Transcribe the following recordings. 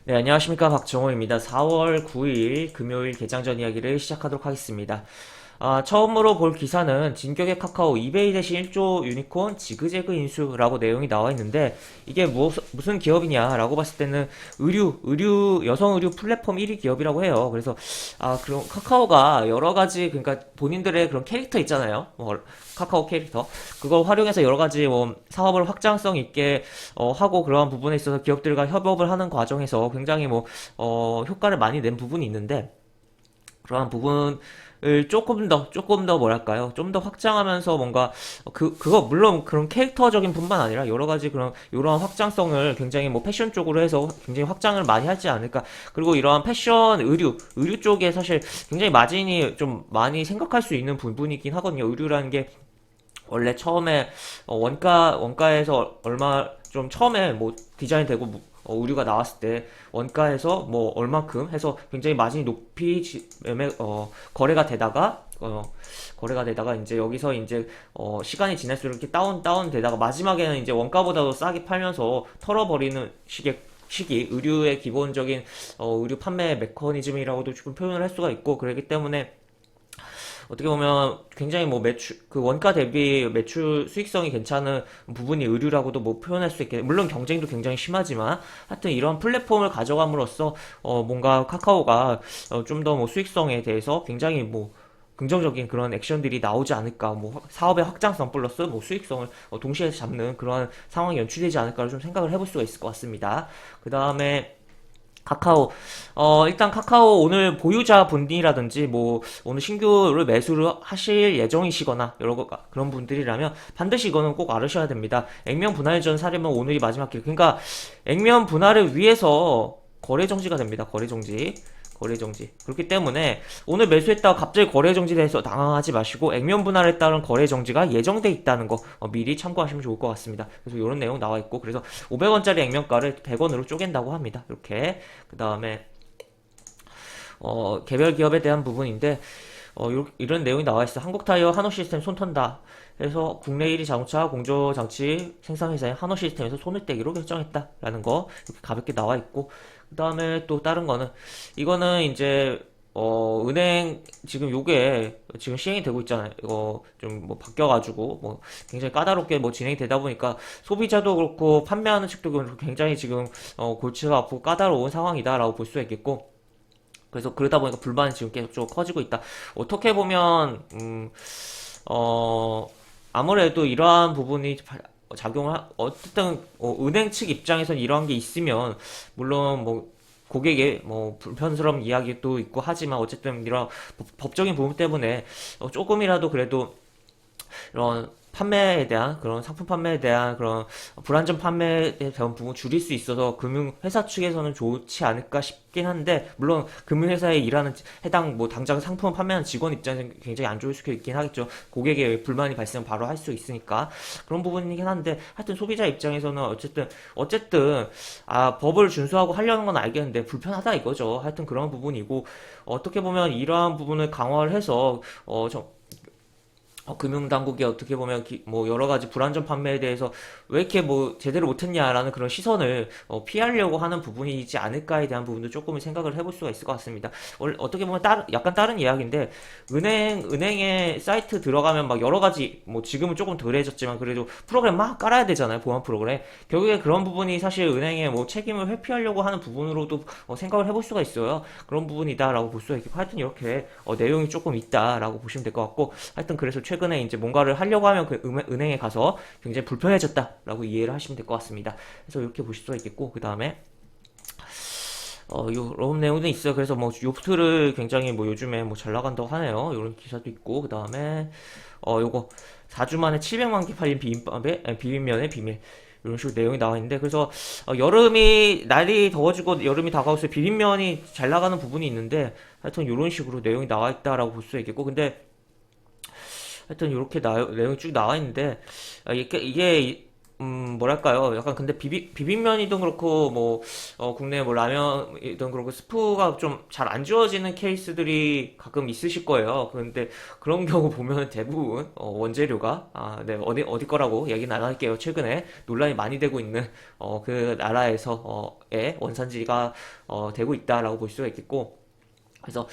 네, 안녕하십니까. 박정호입니다. 4월 9일 금요일 개장전 이야기를 시작하도록 하겠습니다. 처음으로 볼 기사는 진격의 카카오 이베이 대신 1조 유니콘 지그재그 인수라고 내용이 나와 있는데 이게 무슨 기업이냐라고 봤을 때는 여성 의류 플랫폼 1위 기업이라고 해요. 그래서 그럼 카카오가 여러 가지 그러니까 본인들의 그런 캐릭터 있잖아요. 카카오 캐릭터 그걸 활용해서 여러 가지 사업을 확장성 있게 하고 그러한 부분에 있어서 기업들과 협업을 하는 과정에서 굉장히 효과를 많이 낸 부분이 있는데 그러한 부분을 조금 더 뭐랄까요? 좀 더 확장하면서 뭔가, 물론 그런 캐릭터적인 뿐만 아니라 여러 가지 이러한 확장성을 굉장히 패션 쪽으로 해서 굉장히 확장을 많이 하지 않을까. 그리고 이러한 패션, 의류 쪽에 사실 굉장히 마진이 좀 많이 생각할 수 있는 부분이긴 하거든요. 의류라는 게 원래 처음에 원가에서 얼마 좀 처음에 디자인되고 의류가 나왔을 때 원가에서 얼마큼 해서 굉장히 마진이 높이 거래가 되다가 이제 여기서 이제 시간이 지날수록 이렇게 다운되다가 마지막에는 이제 원가보다도 싸게 팔면서 털어버리는 시기 의류의 기본적인 의류 판매 메커니즘이라고도 조금 표현을 할 수가 있고 그렇기 때문에 어떻게 보면 굉장히 그 원가 대비 매출 수익성이 괜찮은 부분이 의류라고도 표현할 수 있게, 물론 경쟁도 굉장히 심하지만, 하여튼 이런 플랫폼을 가져감으로써, 뭔가 카카오가, 좀 더 수익성에 대해서 굉장히 긍정적인 그런 액션들이 나오지 않을까, 사업의 확장성 플러스 수익성을 동시에 잡는 그런 상황이 연출되지 않을까 좀 생각을 해볼 수가 있을 것 같습니다. 그 다음에, 일단 카카오 오늘 보유자 분이라든지 오늘 신규를 매수를 하실 예정이시거나 그런 분들이라면 반드시 이거는 꼭 알으셔야 됩니다. 액면 분할 전 사려면 오늘이 마지막 길. 그러니까 액면 분할을 위해서 거래 정지가 됩니다. 거래 정지. 그렇기 때문에 오늘 매수했다가 갑자기 거래 정지돼서 당황하지 마시고 액면 분할에 따른 거래 정지가 예정돼 있다는 거 미리 참고하시면 좋을 것 같습니다. 그래서 이런 내용 나와 있고 그래서 500원짜리 액면가를 100원으로 쪼갠다고 합니다. 이렇게 그 다음에 개별 기업에 대한 부분인데 이런 내용이 나와 있어. 한국타이어 한호시스템 손턴다. 그래서 국내 1위 자동차 공조장치 생산회사인 한호시스템에서 손을 떼기로 결정했다라는 거 이렇게 가볍게 나와 있고 그 다음에 또 다른 거는 이거는 이제 은행 지금 요게 지금 시행이 되고 있잖아요. 이거 좀 바뀌어가지고 굉장히 까다롭게 진행이 되다 보니까 소비자도 그렇고 판매하는 측도 그렇고 굉장히 지금 골치가 아프고 까다로운 상황이다라고 볼 수가 있겠고 그래서 그러다 보니까 불만이 지금 계속 커지고 있다. 어떻게 보면 어, 아무래도 이러한 부분이 어쨌든 은행 측 입장에선 이러한 게 있으면 물론 고객의 불편스러운 이야기도 있고 하지만 어쨌든 이런 법적인 부분 때문에 조금이라도 그래도 이런 판매에 대한 그런 상품 판매에 대한 그런 불안전 판매에 대한 부분 줄일 수 있어서 금융회사 측에서는 좋지 않을까 싶긴 한데 물론 금융회사에 일하는 해당 당장 상품을 판매하는 직원 입장에서는 굉장히 안 좋을 수도 있긴 하겠죠. 고객의 불만이 발생 바로 할 수 있으니까 그런 부분이긴 한데 하여튼 소비자 입장에서는 어쨌든 법을 준수하고 하려는 건 알겠는데 불편하다 이거죠. 하여튼 그런 부분이고 어떻게 보면 이러한 부분을 강화를 해서 금융당국이 어떻게 보면 여러 가지 불안전 판매에 대해서 왜 이렇게 제대로 못했냐라는 그런 시선을 피하려고 하는 부분이지 않을까에 대한 부분도 조금 생각을 해볼 수가 있을 것 같습니다. 어떻게 보면 약간 다른 이야기인데 은행의 사이트 들어가면 여러 가지 지금은 조금 덜해졌지만 그래도 프로그램 막 깔아야 되잖아요. 보안 프로그램. 결국에 그런 부분이 사실 은행의 책임을 회피하려고 하는 부분으로도 생각을 해볼 수가 있어요. 그런 부분이다라고 볼 수가 있고 하여튼 이렇게 내용이 조금 있다라고 보시면 될 것 같고 하여튼 그래서 최근에 이제 뭔가를 하려고 하면 그 은행에 가서 굉장히 불편해졌다라고 이해를 하시면 될 것 같습니다. 그래서 이렇게 보실 수가 있겠고 그 다음에 이런 내용도 있어요. 그래서 요트를 굉장히 요즘에 잘 나간다고 하네요. 이런 기사도 있고 그 다음에 요거 4주 만에 700만 개 팔린 비빔면의 비밀 이런 식으로 내용이 나와 있는데 그래서 날이 더워지고 여름이 다가와서 비빔면이 잘 나가는 부분이 있는데 하여튼 이런 식으로 내용이 나와 있다라고 볼 수 있겠고 근데 하여튼 이렇게 내용이 쭉 나와 있는데 이게 뭐랄까요. 약간 근데 비빔면이든 그렇고, 국내 뭐 라면이든 그렇고, 스프가 좀 잘 안 주어지는 케이스들이 가끔 있으실 거예요. 그런데 그런 경우 보면 대부분, 원재료가, 네, 어디 거라고 얘기는 안 할게요. 최근에 논란이 많이 되고 있는, 그 나라에서, 의 원산지가, 되고 있다라고 볼 수가 있겠고, 그래서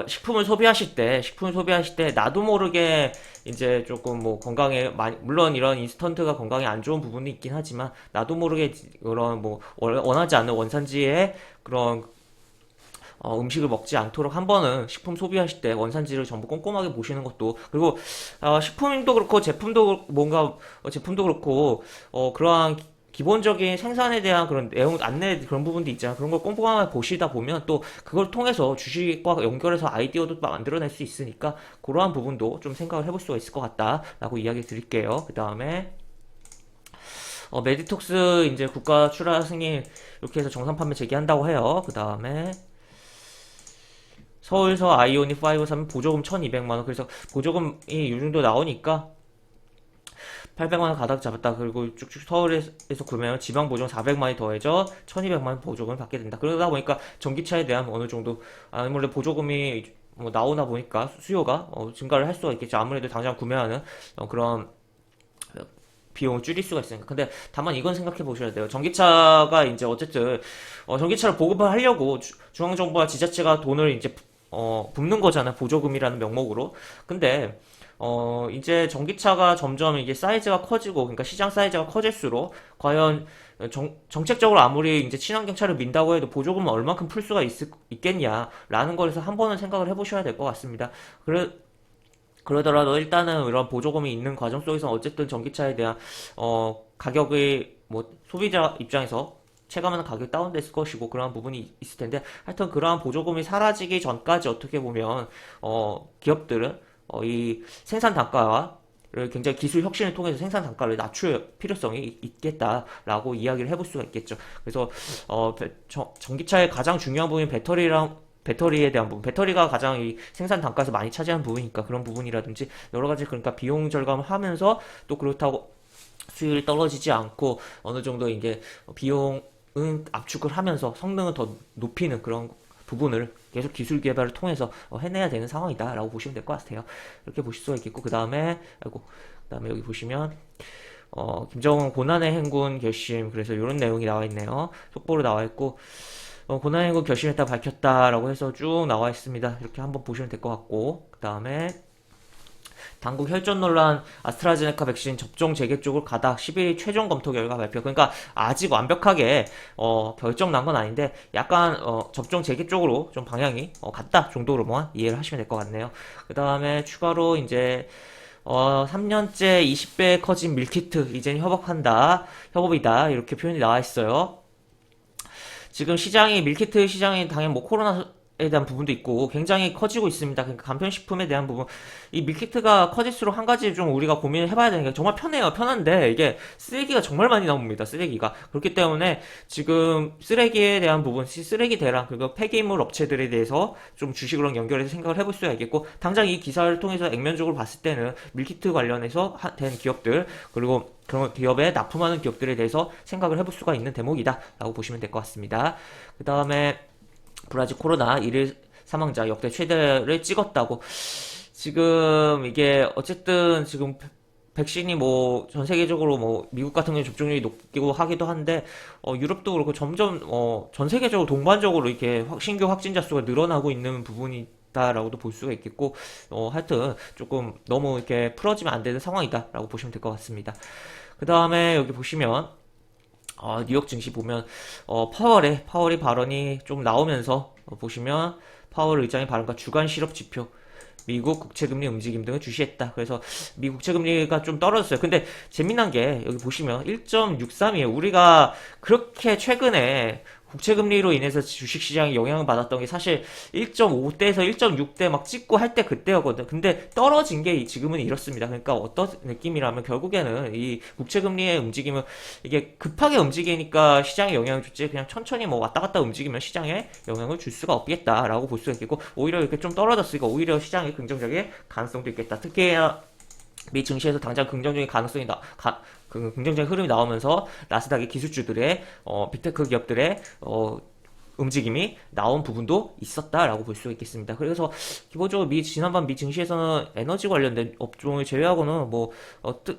식품을 소비하실 때 나도 모르게 이제 조금 뭐 건강에 많이 물론 이런 인스턴트가 건강에 안 좋은 부분이 있긴 하지만 나도 모르게 그런 뭐 원하지 않는 원산지의 그런 음식을 먹지 않도록 한 번은 식품 소비하실 때 원산지를 전부 꼼꼼하게 보시는 것도 그리고 식품도 그렇고 제품도 그렇고 그러한 기본적인 생산에 대한 그런 내용 안내 그런 부분도 있잖아요. 그런 걸 꼼꼼하게 보시다 보면 또 그걸 통해서 주식과 연결해서 아이디어도 만들어낼 수 있으니까 그러한 부분도 좀 생각을 해볼 수가 있을 것 같다라고 이야기 드릴게요. 그 다음에 메디톡스 이제 국가 출하 승인 이렇게 해서 정상 판매 재개한다고 해요. 그 다음에 서울서 아이오닉 5 사면 보조금 1200만원. 그래서 보조금이 이 정도 나오니까 800만원 가닥 잡았다. 그리고 쭉쭉 서울에서 구매하면 지방 보조금 400만원이 더해져 1200만원 보조금을 받게 된다. 그러다 보니까 전기차에 대한 어느 정도, 아무래도 보조금이 뭐 나오나 보니까 수요가 증가를 할 수가 있겠죠. 아무래도 당장 구매하는 그런 비용을 줄일 수가 있으니까. 근데 다만 이건 생각해 보셔야 돼요. 전기차가 이제 어쨌든 전기차를 보급을 하려고 중앙정부와 지자체가 돈을 이제 붓는 거잖아요. 보조금이라는 명목으로. 근데 이제 전기차가 점점 이게 사이즈가 커지고, 그러니까 시장 사이즈가 커질수록, 과연, 정책적으로 아무리 이제 친환경차를 민다고 해도 보조금을 얼만큼 풀 수가 있겠냐라는 거에서 한 번은 생각을 해보셔야 될 것 같습니다. 그러더라도 일단은 이런 보조금이 있는 과정 속에서 어쨌든 전기차에 대한, 가격의, 뭐, 소비자 입장에서 체감하는 가격이 다운됐을 것이고, 그러한 부분이 있을 텐데, 하여튼 그러한 보조금이 사라지기 전까지 어떻게 보면, 기업들은 이 생산 단가를 굉장히 기술 혁신을 통해서 생산 단가를 낮출 필요성이 있겠다라고 이야기를 해볼 수가 있겠죠. 그래서 전기차의 가장 중요한 부분이 배터리에 대한 부분, 배터리가 가장 이 생산 단가에서 많이 차지하는 부분이니까 그런 부분이라든지 여러 가지 그러니까 비용 절감을 하면서 또 그렇다고 수율이 떨어지지 않고 어느 정도 이게 비용은 압축을 하면서 성능을 더 높이는 그런 부분을 계속 기술 개발을 통해서 해내야 되는 상황이다라고 보시면 될 것 같아요. 이렇게 보실 수가 있겠고 그다음에 여기 보시면 김정은 고난의 행군 결심 그래서 이런 내용이 나와 있네요. 속보로 나와 있고 고난의 행군 결심했다 밝혔다라고 해서 쭉 나와 있습니다. 이렇게 한번 보시면 될 것 같고 그다음에 당국 혈전 논란 아스트라제네카 백신 접종 재개 쪽으로 가다 11일 최종 검토 결과 발표. 그러니까 아직 완벽하게 결정 난 건 아닌데 약간 접종 재개 쪽으로 좀 방향이 같다 정도로만 이해를 하시면 될 것 같네요. 그 다음에 추가로 이제 3년째 20배 커진 밀키트 이젠 협업이다 이렇게 표현이 나와 있어요. 지금 밀키트 시장이 당연 뭐 코로나에 대한 부분도 있고 굉장히 커지고 있습니다. 그러니까 간편식품에 대한 부분. 이 밀키트가 커질수록 한 가지 좀 우리가 고민을 해봐야 되는 게 정말 편해요. 편한데 이게 쓰레기가 정말 많이 나옵니다. 쓰레기가. 그렇기 때문에 지금 쓰레기에 대한 부분, 쓰레기 대랑 그리고 폐기물 업체들에 대해서 좀 주식으로 연결해서 생각을 해볼 수가 있겠고 당장 이 기사를 통해서 액면적으로 봤을 때는 밀키트 관련해서 된 기업들 그리고 그런 기업에 납품하는 기업들에 대해서 생각을 해볼 수가 있는 대목이다 라고 보시면 될 것 같습니다. 그 다음에 브라질 코로나 1일 사망자 역대 최대를 찍었다고 지금 이게 어쨌든 지금 백신이 뭐 전 세계적으로 뭐 미국 같은 경우 접종률이 높기도 하기도 한데 유럽도 그렇고 점점 전 세계적으로 동반적으로 이렇게 신규 확진자 수가 늘어나고 있는 부분이 라고도 볼 수가 있겠고 하여튼 조금 너무 이렇게 풀어지면 안 되는 상황이다 라고 보시면 될 것 같습니다. 그 다음에 여기 보시면 뉴욕 증시 보면 파월이 발언이 좀 나오면서 보시면 파월 의장의 발언과 주간 실업 지표 미국 국채금리 움직임 등을 주시했다. 그래서 미국 국채금리가 좀 떨어졌어요. 근데 재미난 게 여기 보시면 1.63이에요. 우리가 그렇게 최근에 국채금리로 인해서 주식시장에 영향을 받았던 게 사실 1.5대에서 1.6대 막 찍고 할 때 그때였거든. 근데 떨어진 게 지금은 이렇습니다. 그러니까 어떤 느낌이라면 결국에는 이 국채금리의 움직임은 이게 급하게 움직이니까 시장에 영향을 줄지 그냥 천천히 뭐 왔다 갔다 움직이면 시장에 영향을 줄 수가 없겠다라고 볼 수가 있겠고 오히려 이렇게 좀 떨어졌으니까 오히려 시장에 긍정적인 가능성도 있겠다. 특히 미 증시에서 당장 긍정적인 긍정적인 흐름이 나오면서 나스닥의 기술주들의 빅테크 기업들의 움직임이 나온 부분도 있었다라고 볼 수 있겠습니다. 그래서 기본적으로 지난번 미 증시에서는 에너지 관련된 업종을 제외하고는 뭐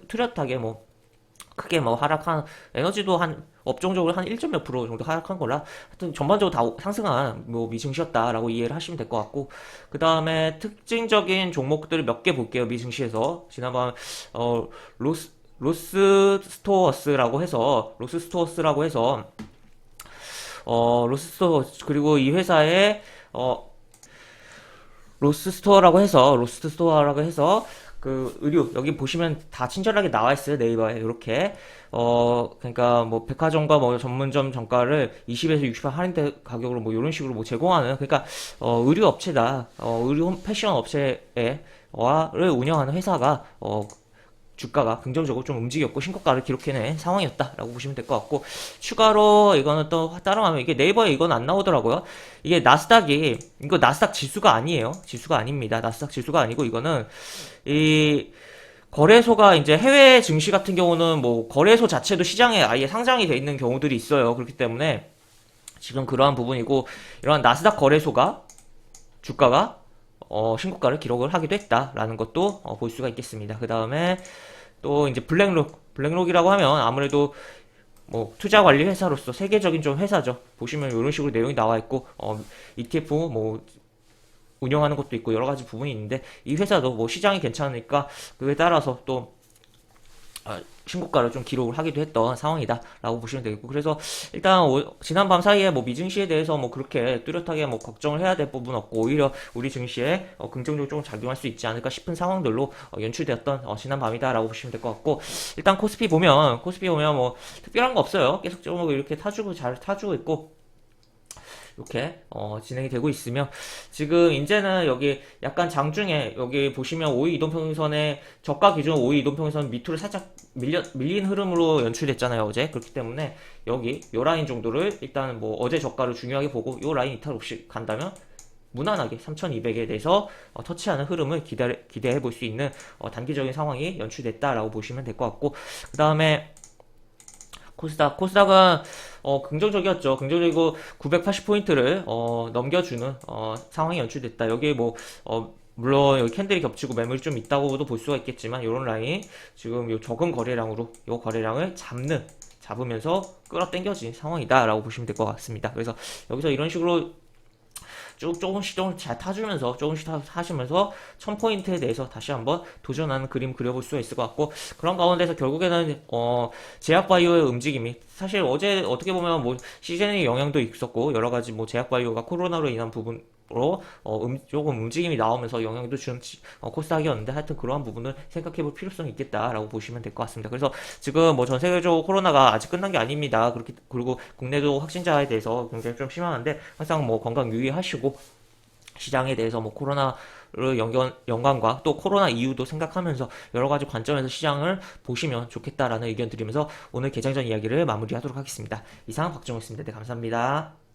뚜렷하게 뭐 크게 뭐 하락한 에너지도 한 업종적으로 한 1. 몇 프로 정도 하락한 거라 하여튼 전반적으로 다 상승한 뭐 미증시였다라고 이해를 하시면 될 것 같고, 그 다음에 특징적인 종목들을 몇 개 볼게요. 미증시에서 지난번 어 로스 로스스토어스라고 해서 그리고 이 회사의 로스스토어라고 해서 그 의류 여기 보시면 다 친절하게 나와 있어요. 네이버에 이렇게 그러니까 뭐 백화점과 뭐 전문점 정가를 20에서 60% 할인된 가격으로 뭐 이런 식으로 뭐 제공하는, 그러니까 의류 업체다. 의류 패션 업체에 와를 운영하는 회사가 주가가 긍정적으로 좀 움직였고 신고가를 기록해낸 상황이었다라고 보시면 될 것 같고, 추가로 이거는 또 다른 화면, 이게 네이버에 이건 안 나오더라고요. 이게 이거 나스닥 지수가 아니에요. 지수가 아닙니다. 나스닥 지수가 아니고 이거는 이 거래소가 이제 해외 증시 같은 경우는 뭐 거래소 자체도 시장에 아예 상장이 돼 있는 경우들이 있어요. 그렇기 때문에 지금 그러한 부분이고, 이러한 나스닥 거래소가 주가가 신고가를 기록을 하기도 했다라는 것도 볼 수가 있겠습니다. 그 다음에 또 이제 블랙록이라고 하면 아무래도 뭐 투자 관리 회사로서 세계적인 좀 회사죠. 보시면 이런 식으로 내용이 나와 있고 ETF 뭐 운영하는 것도 있고 여러 가지 부분이 있는데, 이 회사도 뭐 시장이 괜찮으니까 그에 따라서 또 신고가를 좀 기록을 하기도 했던 상황이다라고 보시면 되겠고, 그래서 일단 지난 밤 사이에 뭐 미증시에 대해서 뭐 그렇게 뚜렷하게 뭐 걱정을 해야 될 부분 없고, 오히려 우리 증시에 긍정적으로 좀 작용할 수 있지 않을까 싶은 상황들로 연출되었던 지난 밤이다라고 보시면 될 것 같고, 일단 코스피 보면 뭐 특별한 거 없어요. 계속 좀 이렇게 잘 타주고 있고 이렇게 진행이 되고 있으며, 지금 이제는 여기 약간 장중에 여기 보시면 5일 이동평균선의 저가 기준 5일 이동평균선 밑으로 살짝 밀린 흐름으로 연출됐잖아요, 어제. 그렇기 때문에 여기 요 라인 정도를 일단 뭐 어제 저가를 중요하게 보고 요 라인 이탈 없이 간다면 무난하게 3200에 대해서 터치하는 흐름을 기대해 볼 수 있는 단기적인 상황이 연출됐다라고 보시면 될 것 같고, 그 다음에 코스닥은 긍정적이었죠. 긍정적이고 980포인트를 넘겨주는 상황이 연출됐다. 여기 뭐 물론 여기 캔들이 겹치고 매물이 좀 있다고도 볼 수가 있겠지만, 이런 라인 지금 요 적은 거래량으로 요 거래량을 잡으면서 끌어당겨진 상황이다라고 보시면 될 것 같습니다. 그래서 여기서 이런 식으로 조금씩 잘 타주면서 조금씩 하시면서 1000포인트에 대해서 다시 한번 도전하는 그림 그려볼 수가 있을 것 같고, 그런 가운데서 결국에는 제약바이오의 움직임이 사실 어제 어떻게 보면 뭐 시즌의 영향도 있었고 여러 가지 뭐 제약바이오가 코로나로 인한 부분 로 조금 움직임이 나오면서 영향도 준 코스닥이었는데, 하여튼 그러한 부분을 생각해 볼 필요성이 있겠다라고 보시면 될 것 같습니다. 그래서 지금 뭐 전 세계적으로 코로나가 아직 끝난 게 아닙니다. 그리고 국내도 확진자에 대해서 굉장히 좀 심한데, 항상 뭐 건강 유의하시고 시장에 대해서 뭐 코로나를 연관과 또 코로나 이후도 생각하면서 여러 가지 관점에서 시장을 보시면 좋겠다라는 의견 드리면서 오늘 개장전 이야기를 마무리하도록 하겠습니다. 이상 박정호였습니다. 네, 감사합니다.